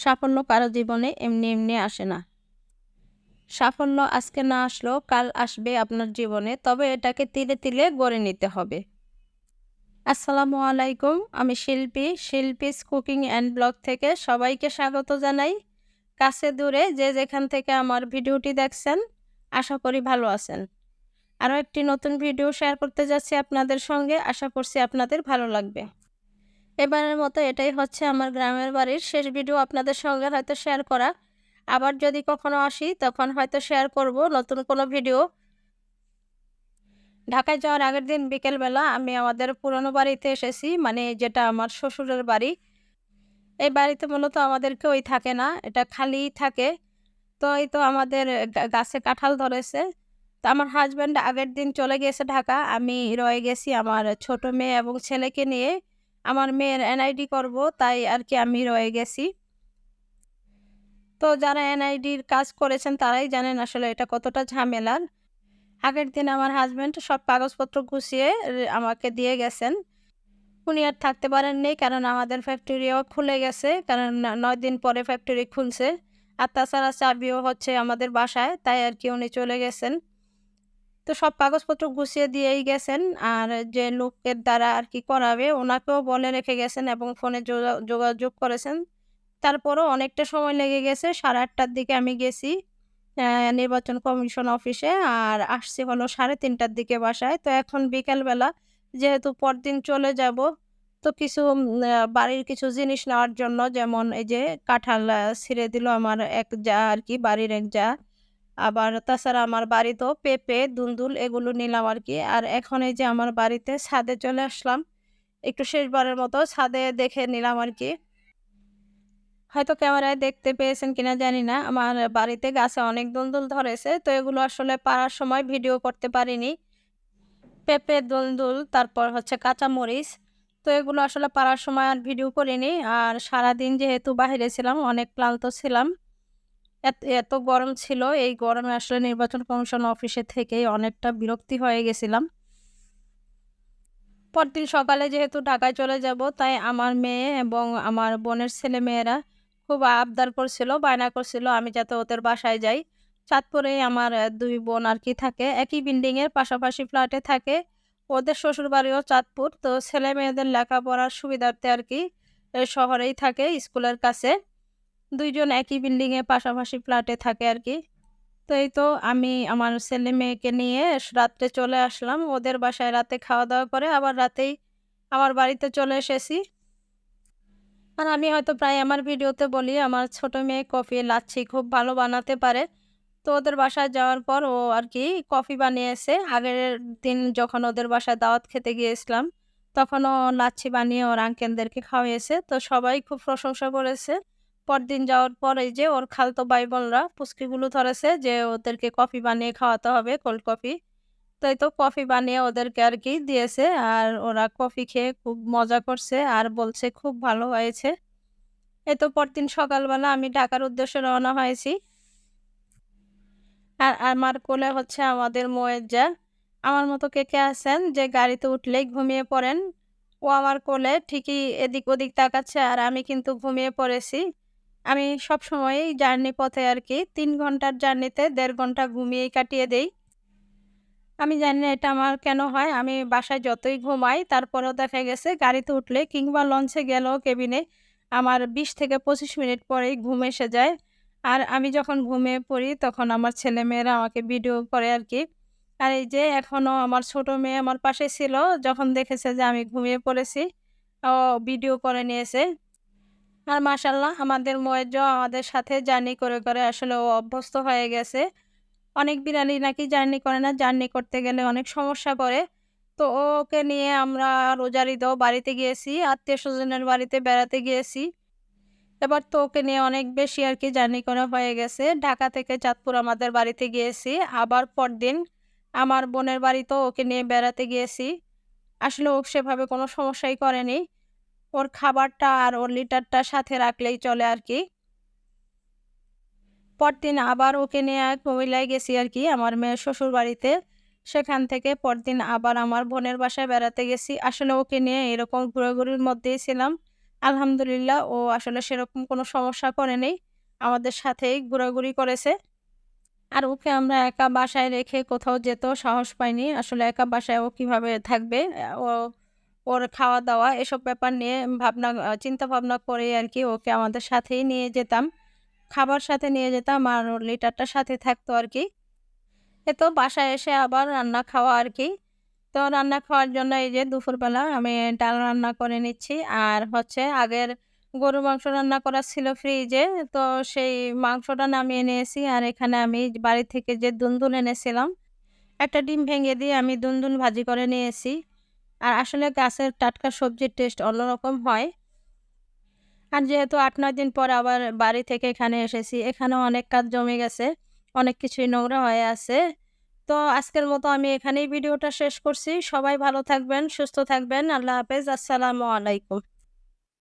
সাফল্য কারো জীবনে এমনি এমনি আসে না। সাফল্য আজকে না আসলেও কাল আসবে আপনার জীবনে, তবে এটাকে তিলে তিলে গড়ে নিতে হবে। আসসালামু আলাইকুম, আমি শিল্পীস কুকিং অ্যান্ড ব্লগ থেকে সবাইকে স্বাগত জানাই। কাছে দূরে যে যেখান থেকে আমার ভিডিওটি দেখছেন, আশা করি ভালো আছেন। আরও একটি নতুন ভিডিও শেয়ার করতে যাচ্ছি আপনাদের সঙ্গে, আশা করছি আপনাদের ভালো লাগবে। এবারের মতো এটাই হচ্ছে আমার গ্রামের বাড়ির শেষ ভিডিও আপনাদের সঙ্গে হয়তো শেয়ার করা। আবার যদি কখনো আসি তখন হয়তো শেয়ার করব নতুন কোনো ভিডিও। ঢাকায় যাওয়ার আগের দিন বিকেলবেলা আমি আমাদের পুরনো বাড়িতে এসেছি, মানে যেটা আমার শ্বশুরের বাড়ি। এই বাড়িতে মূলত আমাদের কেউই থাকে না, এটা খালিই থাকে। তো এই তো আমাদের গাছে কাঁঠাল ধরেছে। তো আমার হাজব্যান্ড আগের দিন চলে গেছে ঢাকা, আমি রয়ে গেছি আমার ছোট মেয়ে এবং ছেলেকে নিয়ে। আমার মেয়ের এনআইডি করব, তাই আর কি আমি রয়ে গেছি। তো যারা এনআইডির কাজ করেছেন তারাই জানেন আসলে এটা কতটা ঝামেলার। আগের দিন আমার হাসব্যান্ড সব কাগজপত্র গুছিয়ে আমাকে দিয়ে গেছেন। উনি আর থাকতে পারেননি, কারণ আমাদের ফ্যাক্টরিও খুলে গেছে, কারণ ৯ দিন পরে ফ্যাক্টরি খুলছে। আর তাছাড়া চাবিও হচ্ছে আমাদের বাসায়, তাই আর কি উনি চলে গেছেন। তো সব কাগজপত্র গুছিয়ে দিয়েই গেছেন। আর যে লোকের দ্বারা আর কি করাবে ওনাকেও বলে রেখে গেছেন এবং ফোনে যোগাযোগ করেছেন। তারপরও অনেকটা সময় লেগে গেছে। 8:30টার দিকে আমি গেছি নির্বাচন কমিশন অফিসে, আর আসছি হলো 3:30টার দিকে বাসায়। তো এখন বিকালবেলা, যেহেতু পরদিন চলে যাব, তো কিছু বাড়ির কিছু জিনিস নেওয়ার জন্য, যেমন এই যে কাঁঠাল ছিঁড়ে দিল আমার এক জা আর কি, বাড়ির এক জা। আবার তাছাড়া আমার বাড়িতেও পেঁপে, দুন্দুল এগুলো নিলাম আর কি। আর এখন এই যে আমার বাড়িতে ছাদে চলে আসলাম। একটু শেষবারের মতো ছাদে দেখে নিলাম আর কি। হয়তো ক্যামেরায় দেখতে পেয়েছেন কিনা জানি না। আমার বাড়িতে গাছে অনেক দোলদোল ধরেছে। তো এগুলো আসলে পাড়ার সময় ভিডিও করতে পারিনি। পেঁপে, দোলদোল, তারপর হচ্ছে কাঁচামরিচ। তো এগুলো আসলে পাড়ার সময় আর ভিডিও করিনি। আর সারাদিন যেহেতু বাহিরে ছিলাম, অনেক ক্লান্ত ছিলাম। এত গরম ছিল, এই গরমে আসলে নির্বাচন কমিশন অফিসে থেকেই অনেকটা বিরক্তি হয়ে গেছিলাম। পরদিন সকালে যেহেতু ঢাকায় চলে যাব, তাই আমার মেয়ে এবং আমার বোনের ছেলেমেয়েরা খুব আবদার করছিল, বায়না করছিল আমি যাতে ওদের বাসায় যাই। চাঁদপুরেই আমার ২ বোন আর কি থাকে। একই বিল্ডিং এর পাশাপাশি ফ্ল্যাটে থাকে। ওদের শ্বশুরবাড়িও চাঁদপুর। তো ছেলেমেয়েদের লেখাপড়ার সুবিধার্থে আর কি শহরেই থাকে, স্কুলের কাছে। ২ জন একই বিল্ডিং এ পাশাপাশি ফ্ল্যাটে থাকে আর কি। তো এই তো আমি আমার ছেলে-মেয়েকে নিয়ে রাত্রে চলে আসলাম। ওদের বাসায় রাতে খাওয়া-দাওয়া করে আবার রাতেই আমার বাড়িতে চলে এসেছি। আর আমি হয়তো প্রায় আমার ভিডিওতে বলি আমার ছোট মেয়ে কফি, লাচ্ছি খুব ভালো বানাতে পারে। তো ওদের বাসায় যাওয়ার পর ও আরকি কফি বানিয়েছে। আগের দিন যখন ওদের বাসায় দাওয়াত খেতে গিয়েছিলাম, তখন ও লাচ্ছি বানিয়ে ওর আঙ্কেলদেরকে খাওয়িয়েছে। তো সবাই খুব প্রশংসা করেছে। পরদিন যাওয়ার পর এই যে ওর খালাতো ভাই-বোনরা পুচকিগুলো ধরেছে যে ওদেরকে কফি বানিয়ে খাওয়াতে হবে, কোল্ড কফি। তো এই তো কফি বানিয়ে ওদেরকে আরকি দিয়েছে। আর ওরা কফি খেয়ে খুব মজা করছে আর বলছে খুব ভালো হয়েছে। এই তো পরদিন সকালবেলা আমি ঢাকার উদ্দেশ্যে রওনা হয়েছি। আর আমার কোলে হচ্ছে আমাদের মোয়েজ্জা। আমার মতো কে, কে আছেন যে গাড়িতে উঠলেই ঘুমিয়ে পড়েন? ও আমার কোলে ঠিকই এদিক ওদিক তাকাচ্ছে আর আমি কিন্তু ঘুমিয়ে পড়েছি। আমি সবসময়ই জার্নি পথে আরকি ৩ ঘন্টার জার্নিতে ১.৫ ঘন্টা ঘুমিয়েই কাটিয়ে দেই। আমি জানি না এটা আমার কেন হয়? আমি বাসায় যতই ঘুমাই তারপরেও দেখা গেছে গাড়িতে উঠলে কিংবা লঞ্চে গেলেও কেবিনে আমার ২০ থেকে ২৫ মিনিট পরেই ঘুম এসে যায়। আর আমি যখন ঘুমিয়ে পড়ি তখন আমার ছেলেমেয়েরা আমাকে ভিডিও করে আরকি। আর এই যে এখনো আমার ছোট মেয়ে আমার পাশে ছিল, যখন দেখেছে যে আমি ঘুমিয়ে পড়েছি, ও ভিডিও করে নিয়েছে। আর মাশাআল্লাহ আমাদের ময়েজও আমাদের সাথে জার্নি করে, করে আসলে ও অভ্যস্ত হয়ে গেছে। অনেক বিড়ালই নাকি জার্নি করে না। জার্নি করতে গেলে অনেক সমস্যা করে। তো ওকে নিয়ে আমরা রোজার ঈদেও বাড়িতে গিয়েছি। আত্মীয়স্বজনের বাড়িতে বেড়াতে গিয়েছি। এবার তো ওকে নিয়ে অনেক বেশি আরকি জার্নি করা হয়ে গেছে। ঢাকা থেকে চাঁদপুর আমাদের বাড়িতে গিয়েছি। আবার পরদিন আমার বোনের বাড়িতেও ওকে নিয়ে বেড়াতে গিয়েছি। আসলে ও সেভাবে কোনো সমস্যাই করেনি। ওর খাবারটা আর ওর লিটারটা সাথে রাখলেই চলে আরকি। পরদিন আবার ওকে নিয়ে কুমিল্লায় গেছি আরকি আমার মেয়ের শ্বশুরবাড়িতে। সেখান থেকে পরদিন আবার আমার বোনের বাসায় বেড়াতে গেছি। আসলে ওকে নিয়ে এরকম ঘোরাঘুরির মধ্যেই ছিলাম। আলহামদুলিল্লাহ ও আসলে সেরকম কোনো সমস্যা করেনি। আমাদের সাথেই ঘোরাঘুরি করেছে। আর ওকে আমরা একা বাসায় রেখে কোথাও যেতেও সাহস পাইনি। আসলে একা বাসায় ও কিভাবে থাকবে? ও ওর খাওয়া-দাওয়া এসব ব্যাপার নিয়ে চিন্তা-ভাবনা করেই আরকি ওকে আমাদের সাথেই নিয়ে যেতাম। খাবার সাথে নিয়ে যেতাম আর ওর লিটারটা সাথে থাকতো আরকি। এ তো বাসায় এসে আবার রান্না খাওয়া আরকি। তো রান্না খাওয়ার জন্য এই যে দুপুরবেলা আমি ডাল রান্না করে নিচ্ছি। আর হচ্ছে আগের গরুর মাংস রান্না করা ছিল ফ্রিজে। তো সেই মাংসটা নামিয়ে নিয়েছি। আর এখানে আমি বাড়ি থেকে যে দুনদুন এনেছিলাম, একটা ডিম ভেঙে দিয়ে আমি দুনদুন ভাজি করে নিয়েছি। আর আসলে গাছের টাটকা সবজির টেস্ট অন্যরকম হয়। আর যেহেতু ৮-৯ দিন পর আবার বাড়ি থেকে এখানে এসেছি, এখানেও অনেক কাজ জমে গেছে। অনেক কিছুই নোংরা হয়ে আছে। তো আজকের মতো আমি এখানেই ভিডিওটা শেষ করছি। সবাই ভালো থাকবেন, সুস্থ থাকবেন। আল্লাহ হাফেজ। আসসালামু আলাইকুম।